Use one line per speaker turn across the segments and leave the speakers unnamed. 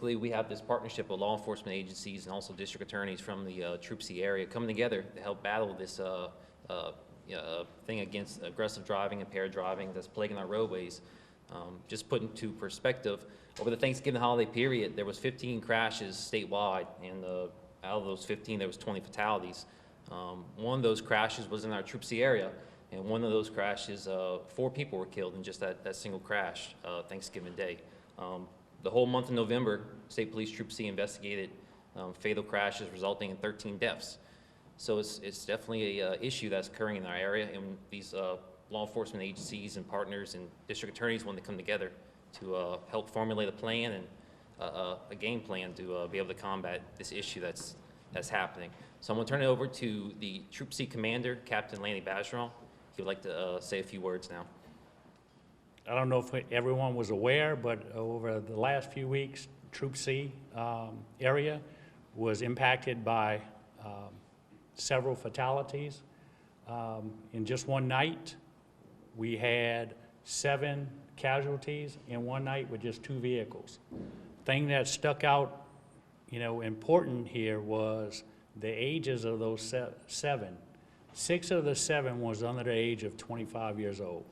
basically, we have this partnership with law enforcement agencies and also district attorneys from the Troop C area coming together to help battle this thing against aggressive driving, impaired driving that's plaguing our roadways. Just put into perspective, over the Thanksgiving holiday period, there was 15 crashes statewide, and out of those 15, there was 20 fatalities. One of those crashes was in our Troop C area, and one of those crashes, 4 people were killed in just that single crash Thanksgiving Day. The whole month of November, State Police Troop C investigated fatal crashes resulting in 13 deaths. So it's definitely a issue that's occurring in our area, and these law enforcement agencies and partners and district attorneys want to come together to help formulate a plan and a game plan to be able to combat this issue that's happening. So I'm going to turn it over to the Troop C commander, Captain Lanny Bajerall. He would like to say a few words now.
I don't know if everyone was aware, but over the last few weeks, Troop C area was impacted by several fatalities. In just one night, we had 7 casualties in one night with just 2 vehicles. Thing that stuck out, important here was the ages of those 7. 6 of the 7 was under the age of 25 years old.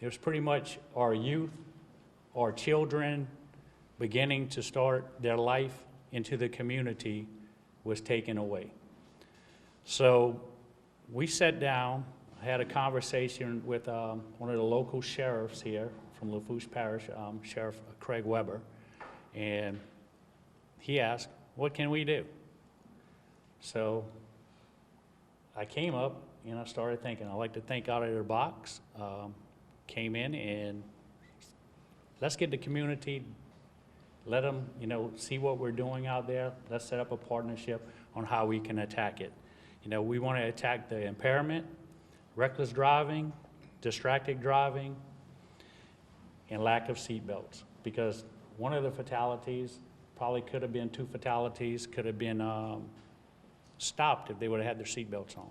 It was pretty much our youth, our children beginning to start their life into the community was taken away. So we sat down, had a conversation with one of the local sheriffs here from Lafourche Parish, Sheriff Craig Weber, and he asked, what can we do? So I came up and I started thinking. I like to think out of the box. Came in and let's get the community, let them, see what we're doing out there. Let's set up a partnership on how we can attack it. We want to attack the impairment, reckless driving, distracted driving, and lack of seat belts. Because one of the fatalities probably could have been 2 fatalities, could have been stopped if they would have had their seat belts on.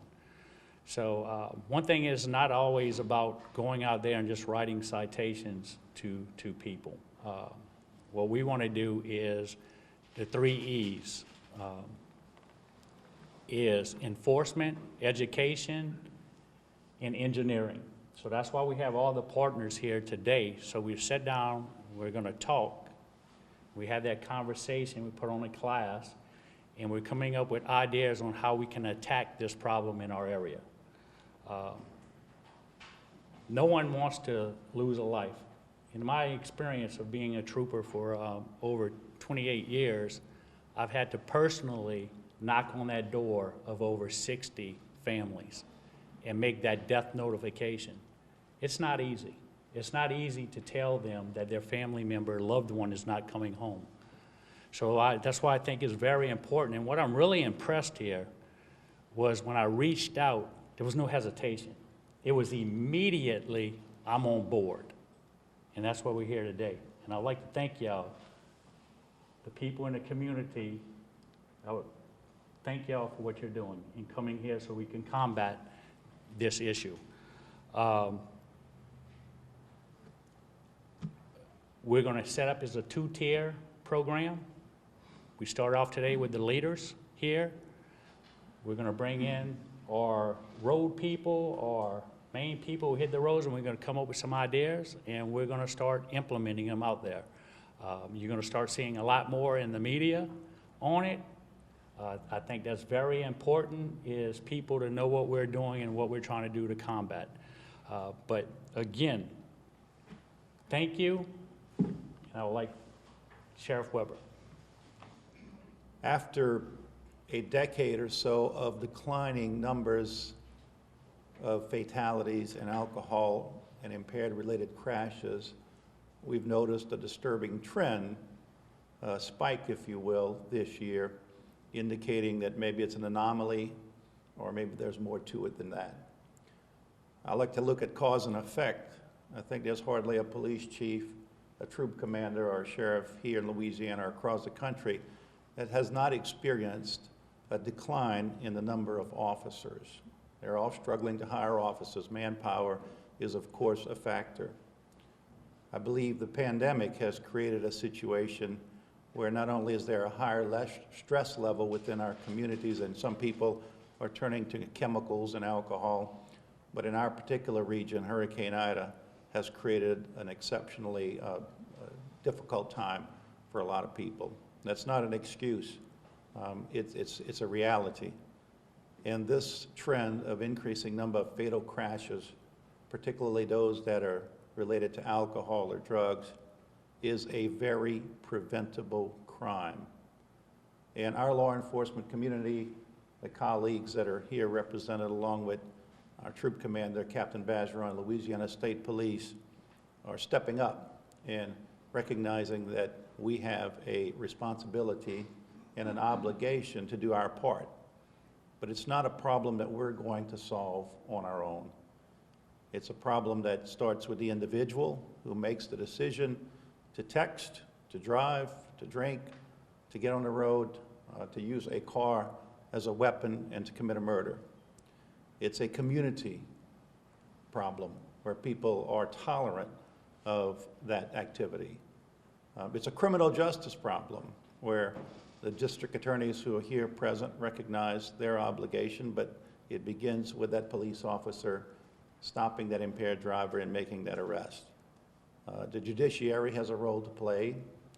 So one thing is not always about going out there and just writing citations to people. What we want to do is the 3 E's. Is enforcement, education, and engineering. So that's why we have all the partners here today. So we've sat down, we're going to talk. We had that conversation, we put on a class, and we're coming up with ideas on how we can attack this problem in our area. No one wants to lose a life. In my experience of being a trooper for over 28 years, I've had to personally knock on that door of over 60 families and make that death notification. It's not easy. It's not easy to tell them that their family member, loved one is not coming home. So that's why I think it's very important. And what I'm really impressed here was when I reached out, there was no hesitation. It was immediately, I'm on board. And that's why we're here today. And I'd like to thank y'all, the people in the community. I would thank y'all for what you're doing in coming here so we can combat this issue. We're going to set up as a 2-tier program. We start off today with the leaders here. We're going to bring in our road people, our main people who hit the roads, and we're going to come up with some ideas, and we're going to start implementing them out there. You're going to start seeing a lot more in the media on it. I think that's very important, is people to know what we're doing and what we're trying to do to combat. But again, thank you, and I would like Sheriff Weber.
After a decade or so of declining numbers of fatalities and alcohol and impaired related crashes, we've noticed a disturbing trend, a spike, if you will, this year, indicating that maybe it's an anomaly or maybe there's more to it than that. I like to look at cause and effect. I think there's hardly a police chief, a troop commander, or a sheriff here in Louisiana or across the country that has not experienced a decline in the number of officers. They're all struggling to hire officers. Manpower is, of course, a factor. I believe the pandemic has created a situation where not only is there a higher stress level within our communities, and some people are turning to chemicals and alcohol, but in our particular region, Hurricane Ida has created an exceptionally difficult time for a lot of people. That's not an excuse. It's a reality. And this trend of increasing number of fatal crashes, particularly those that are related to alcohol or drugs, is a very preventable crime. And our law enforcement community, the colleagues that are here represented along with our troop commander, Captain Bergeron, Louisiana State Police, are stepping up and recognizing that we have a responsibility and an obligation to do our part. But it's not a problem that we're going to solve on our own. It's a problem that starts with the individual who makes the decision to text, to drive, to drink, to get on the road, to use a car as a weapon, and to commit a murder. It's a community problem where people are tolerant of that activity. It's a criminal justice problem where the district attorneys who are here present recognize their obligation, but it begins with that police officer stopping that impaired driver and making that arrest. The judiciary has a role to play,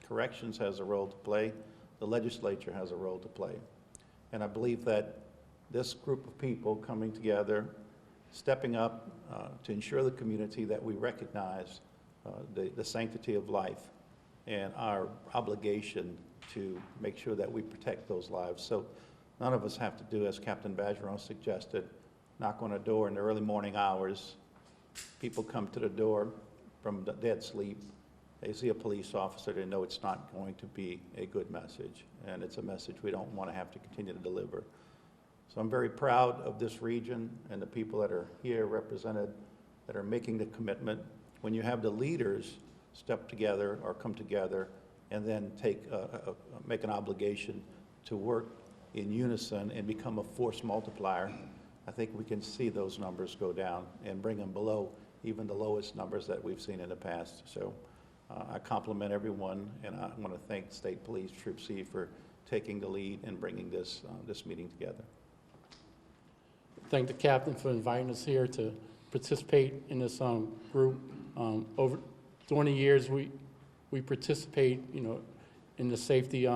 corrections has a role to play, the legislature has a role to play. And I believe that this group of people coming together, stepping up to ensure the community that we recognize the sanctity of life and our obligation to make sure that we protect those lives. So none of us have to do, as Captain Bergeron suggested, knock on a door in the early morning hours. People come to the door from the dead sleep. They see a police officer, they know it's not going to be a good message, and it's a message we don't want to have to continue to deliver. So I'm very proud of this region and the people that are here represented that are making the commitment. When you have the leaders step together or come together and then make an obligation to work in unison and become a force multiplier, I think we can see those numbers go down and bring them below even the lowest numbers that we've seen in the past. So I compliment everyone, and I want to thank State Police Troop C for taking the lead and bringing this meeting together.
Thank the captain for inviting us here to participate in this group. Over 20 years, we participate, in the safety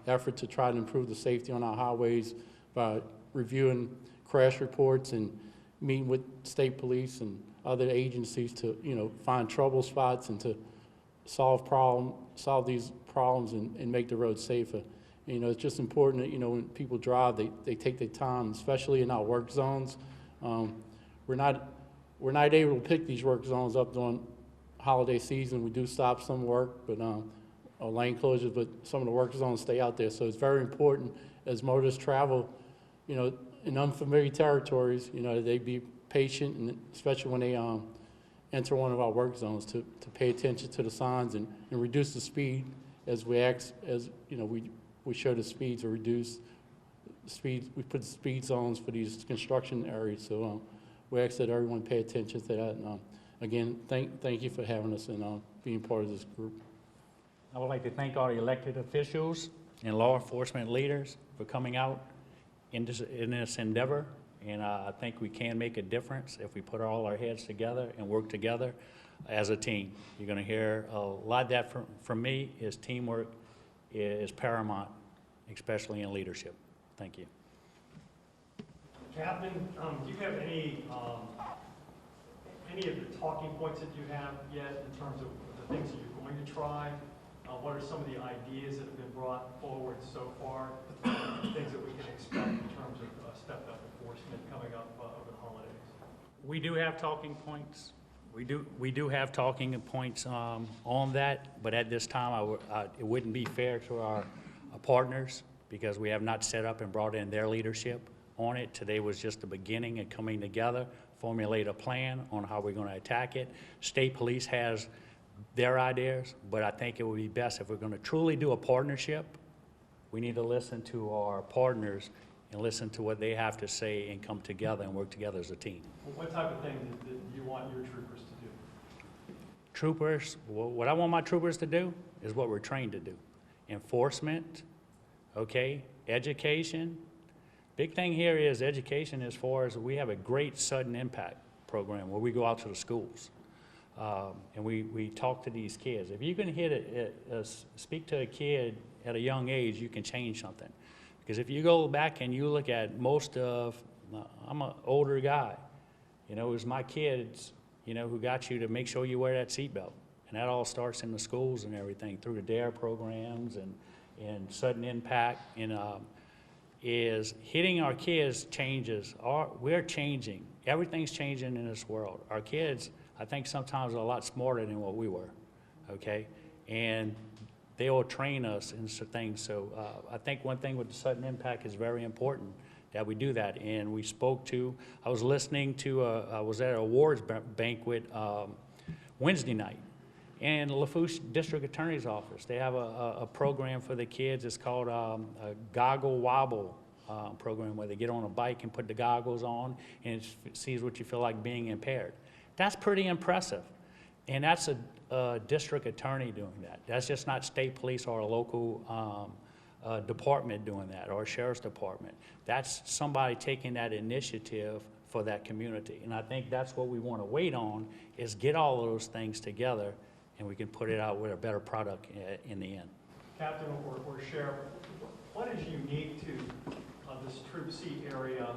effort to try to improve the safety on our highways by reviewing crash reports and meeting with state police and other agencies to, find trouble spots and to solve these problems and make the roads safer. It's just important that, when people drive, they take their time, especially in our work zones. We're not able to pick these work zones up during holiday season. We do stop some work, but lane closures, but some of the work zones stay out there. So it's very important as motorists travel, in unfamiliar territories, they be patient, and especially when they enter one of our work zones, to pay attention to the signs and reduce the speed as we we show the speeds are reduced. We put speed zones for these construction areas, so we ask that everyone pay attention to that. And, again, thank you for having us and being part of this group.
I would like to thank all the elected officials and law enforcement leaders for coming out in this endeavor. And I think we can make a difference if we put all our heads together and work together as a team. You're going to hear a lot of that from me. Is teamwork is paramount, especially in leadership. Thank you.
Captain, do you have any of the talking points that you have yet in terms of the things that you're going to try? What are some of the ideas that have been brought forward so far? Things that we can expect in terms of stepped up enforcement coming up over the holidays?
We do have talking points. We do have talking points on that, but at this time, it wouldn't be fair to our partners because we have not set up and brought in their leadership on it. Today was just the beginning and coming together, formulate a plan on how we're going to attack it. State Police has their ideas, but I think it would be best if we're going to truly do a partnership, we need to listen to our partners and listen to what they have to say and come together and work together as a team.
Well, what type of things do you want your troopers to do?
Troopers, what I want my troopers to do is what we're trained to do. enforcement, okay, education. Big thing here is education as far as we have a great sudden impact program where we go out to the schools. And we talk to these kids. If you can speak to a kid at a young age, you can change something. Because if you go back and you look at most of, I'm an older guy, you know, it was my kids, you know, who got you to make sure you wear that seatbelt. And that all starts in the schools and everything through the DARE programs and sudden impact. And is hitting our kids changes. We're changing. Everything's changing in this world. Our kids, I think sometimes are a lot smarter than what we were, okay? And they will train us in some things. So I think one thing with the sudden impact is very important that we do that. And we spoke to, I was listening to, I was at an awards banquet Wednesday night. And the Lafourche District Attorney's Office, they have a program for the kids. It's called a Goggle Wobble program where they get on a bike and put the goggles on and it sees what you feel like being impaired. That's pretty impressive. And that's a district attorney doing that. That's just not state police or a local department doing that or a sheriff's department. That's somebody taking that initiative for that community. And I think that's what we want to wait on is get all of those things together and we can put it out with a better product in the end.
Captain or Sheriff, what is unique to this Troop C area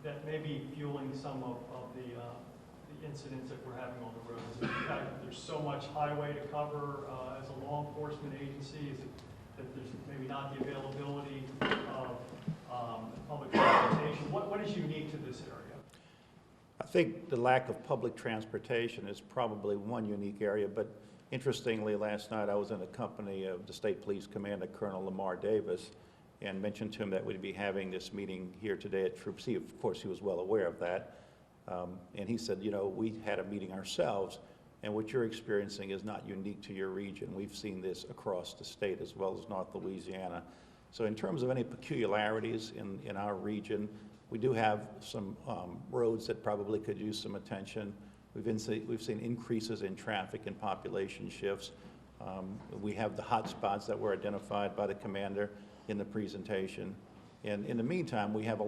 that may be fueling some of the incidents that we're having on the roads? Is it the fact that there's so much highway to cover as a law enforcement agency? Is it that there's maybe not the availability of public transportation? What is unique to this area?
I think the lack of public transportation is probably one unique area, but interestingly, last night I was in the company of the State Police Commander, Colonel Lamar Davis, and mentioned to him that we'd be having this meeting here today at Troop C. Of course, he was well aware of that. And he said, you know, we had a meeting ourselves, and what you're experiencing is not unique to your region. We've seen this across the state as well as North Louisiana. So in terms of any peculiarities in our region, we do have some roads that probably could use some attention. We've seen increases in traffic and population shifts. We have the hot spots that were identified by the commander in the presentation. And in the meantime, we have a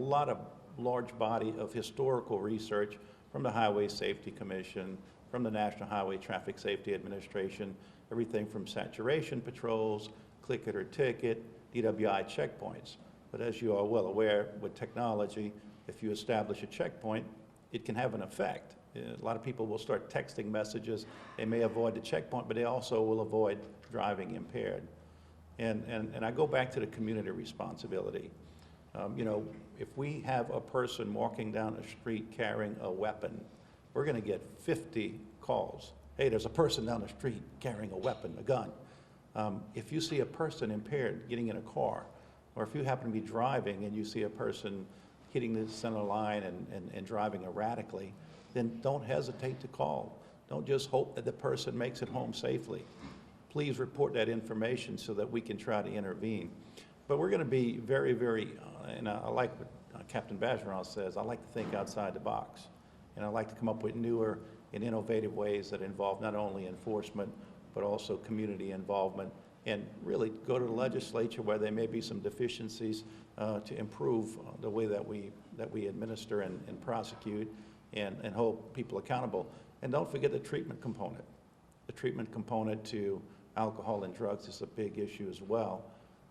large body of historical research from the Highway Safety Commission, from the National Highway Traffic Safety Administration, everything from saturation patrols, click it or ticket, DWI checkpoints. But as you are well aware, with technology, if you establish a checkpoint, it can have an effect. A lot of people will start texting messages. They may avoid the checkpoint, but they also will avoid driving impaired. And I go back to the community responsibility. You know, if we have a person walking down the street carrying a weapon, we're going to get 50 calls. Hey, there's a person down the street carrying a weapon, a gun. If you see a person impaired getting in a car, or if you happen to be driving and you see a person hitting the center line and driving erratically, then don't hesitate to call. Don't just hope that the person makes it home safely. Please report that information so that we can try to intervene. But we're going to be very, very, and I like what Captain Bajeron says, I like to think outside the box. And I like to come up with newer and innovative ways that involve not only enforcement, but also community involvement, and really go to the legislature where there may be some deficiencies to improve the way that we administer and prosecute and hold people accountable. And don't forget the treatment component. The treatment component to alcohol and drugs is a big issue as well.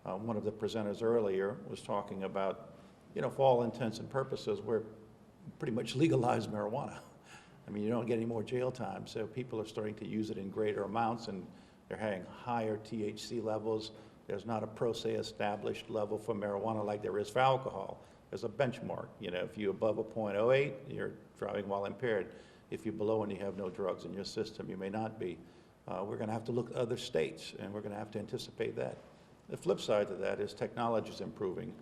One of the presenters earlier was talking about, you know, for all intents and purposes, we're pretty much legalized marijuana. I mean, you don't get any more jail time, so people are starting to use it in greater amounts, and they're having higher THC levels. There's not a pro se established level for marijuana like there is for alcohol. There's a benchmark. You know, if you're above a .08, you're driving while impaired. If you're below and you have no drugs in your system, you may not be. We're going to have to look at other states, and we're going to have to anticipate that. The flip side to that is technology is improving.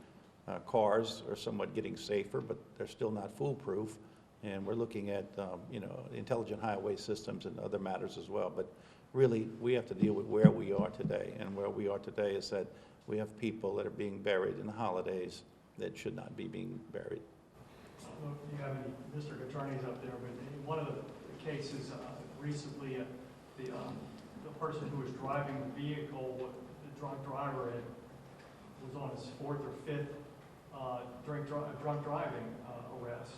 Cars are somewhat getting safer, but they're still not foolproof. And we're looking at, you know, intelligent highway systems and other matters as well. But really, we have to deal with where we are today. And where we are today is that we have people that are being buried in the holidays that should not be being buried.
I don't know if you have any district attorneys up there, but in one of the cases recently, the person who was driving the vehicle, the drunk driver and was on his 4th or 5th drunk driving arrest.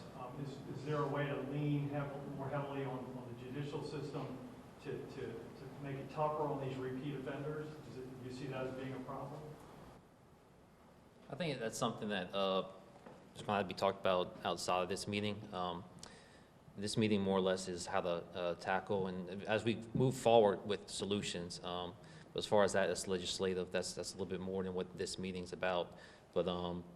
Is there a way to lean more heavily on the judicial system to make it tougher on these repeat offenders? Do you see that as being a problem?
I think that's something that is going to have to be talked about outside of this meeting. This meeting more or less is how to tackle, and as we move forward with solutions, as far as that, that's legislative, that's a little bit more than what this meeting's about. But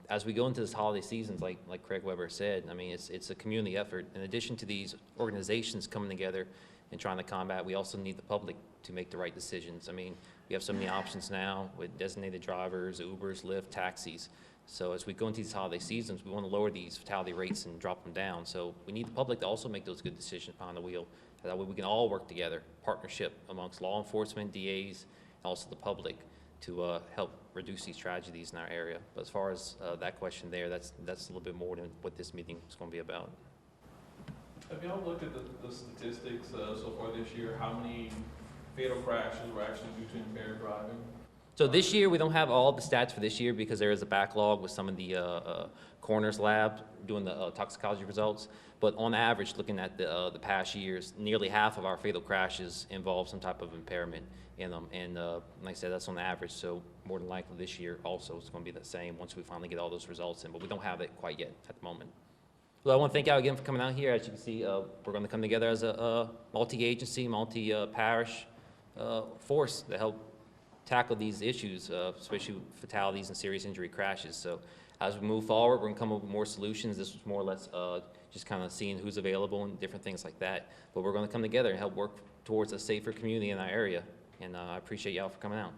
as we go into this holiday seasons, like Craig Weber said, I mean, it's a community effort. In addition to these organizations coming together and trying to combat, we also need the public to make the right decisions. I mean, we have so many options now with designated drivers, Ubers, Lyft, taxis. So as we go into these holiday seasons, we want to lower these fatality rates and drop them down. So we need the public to also make those good decisions behind the wheel. That way we can all work together, partnership amongst law enforcement, DAs, and also the public to help reduce these tragedies in our area. But as far as that question there, that's a little bit more than what this meeting is going to be about.
Have y'all looked at the statistics so far this year? How many fatal crashes were actually due to impaired driving?
So this year, we don't have all the stats for this year because there is a backlog with some of the coroner's lab doing the toxicology results. But on average, looking at the past years, nearly half of our fatal crashes involve some type of impairment in them. And like I said, that's on average. So more than likely this year also is going to be the same once we finally get all those results in. But we don't have it quite yet at the moment. Well, I want to thank y'all again for coming out here. As you can see, we're going to come together as a multi-agency, multi-parish force to help tackle these issues, especially fatalities and serious injury crashes. So as we move forward, we're going to come up with more solutions. This was more or less just kind of seeing who's available and different things like that. But we're going to come together and help work towards a safer community in our area. And I appreciate y'all for coming out.